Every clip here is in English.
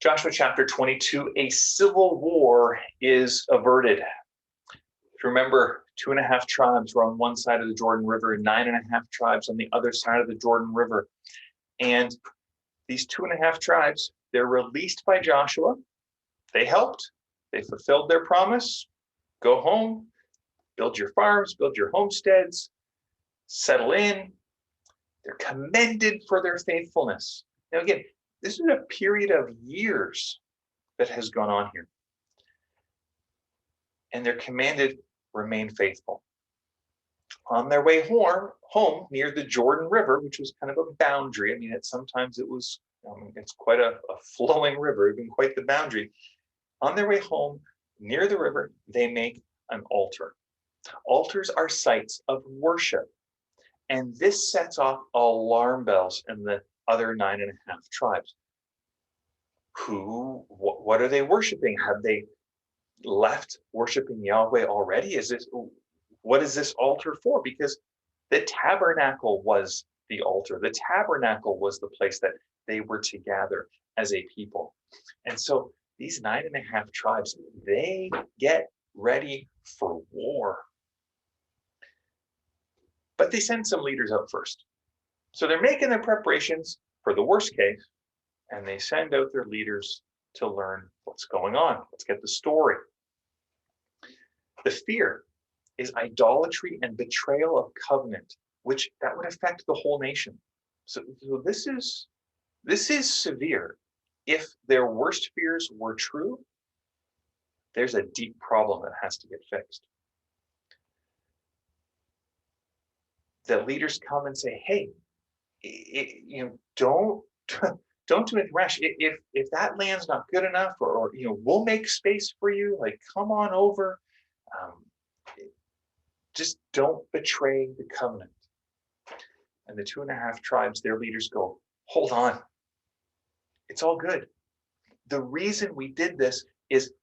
Joshua chapter 22, a civil war is averted. If you remember, 2.5 tribes were on one side of the Jordan River and 9.5 tribes on the other side of the Jordan River. And these 2.5 tribes, they're released by Joshua. They helped. They fulfilled their promise. Go home, build your farms, build your homesteads, settle in. They're commended for their faithfulness. Now, again, this is a period of years that has gone on here. And they're commanded, remain faithful. On their way home near the Jordan River, which was kind of a boundary. I mean, sometimes it was, it's quite a flowing river, even quite the boundary. On their way home near the river, they make an altar. Altars are sites of worship. And this sets off alarm bells in the other 9.5 tribes. What are they worshiping? Have they left worshiping Yahweh already? What is this altar for? Because the tabernacle was the altar. The tabernacle was the place that they were to gather as a people. And so these 9.5 tribes, they get ready for war. But they send some leaders up first. So they're making their preparations for the worst case, and they send out their leaders to learn what's going on. Let's get the story. The fear is idolatry and betrayal of covenant, which that would affect the whole nation. So this is severe. If their worst fears were true, there's a deep problem that has to get fixed. The leaders come and say, "Hey, don't do it rash. If that land's not good enough, or we'll make space for you. Like, come on over. Just don't betray the covenant." And the 2.5 tribes, their leaders go, "Hold on. It's all good. The reason we did this is,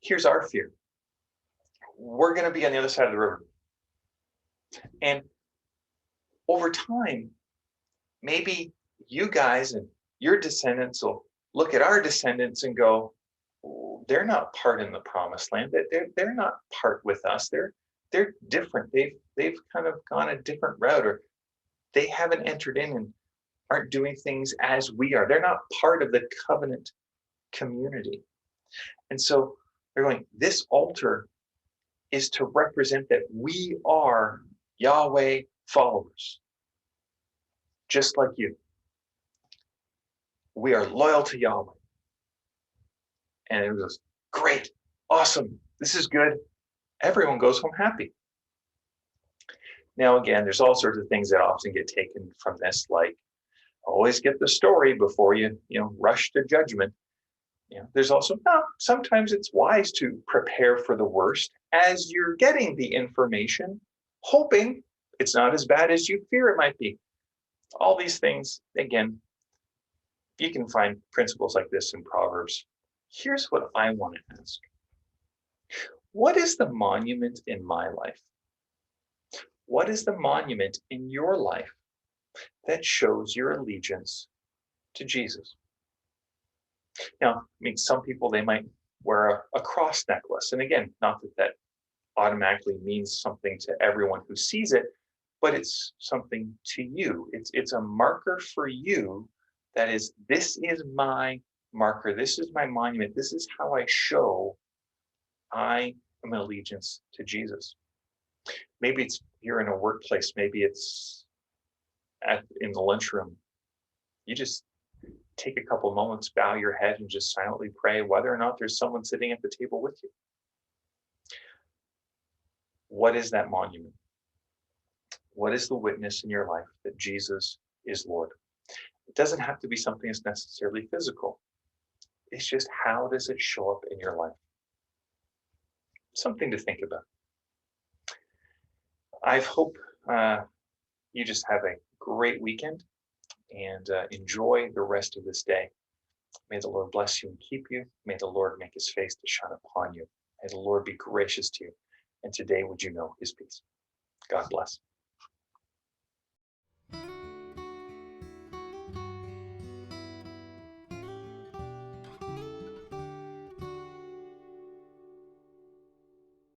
here's our fear. We're going to be on the other side of the river. And over time, maybe you guys and your descendants will look at our descendants and go, they're not part in the promised land. They're not part with us. They're different. They've kind of gone a different route, or they haven't entered in and aren't doing things as we are. They're not part of the covenant community." And so they're going, this altar is to represent that we are Yahweh followers, just like you. We are loyal to Yahweh. And it was great, awesome, this is good. Everyone goes home happy. Now, again, there's all sorts of things that often get taken from this, like always get the story before you rush to judgment. There's also, sometimes it's wise to prepare for the worst as you're getting the information, hoping it's not as bad as you fear it might be. All these things, again, you can find principles like this in Proverbs. Here's what I want to ask. What is the monument in my life? What is the monument in your life that shows your allegiance to Jesus? Now, I mean, some people, they might wear a cross necklace. And again, not that automatically means something to everyone who sees it, but it's something to you. It's a marker for you that is, this is my marker. This is my monument. This is how I show I am an allegiance to Jesus. Maybe it's you're in a workplace. Maybe it's in the lunchroom. You just take a couple moments, bow your head, and just silently pray whether or not there's someone sitting at the table with you. What is that monument? What is the witness in your life that Jesus is Lord? It doesn't have to be something that's necessarily physical. It's just, how does it show up in your life? Something to think about. I hope you just have a great weekend and enjoy the rest of this day. May the Lord bless you and keep you. May the Lord make his face to shine upon you. May the Lord be gracious to you. And today, would you know his peace? God bless.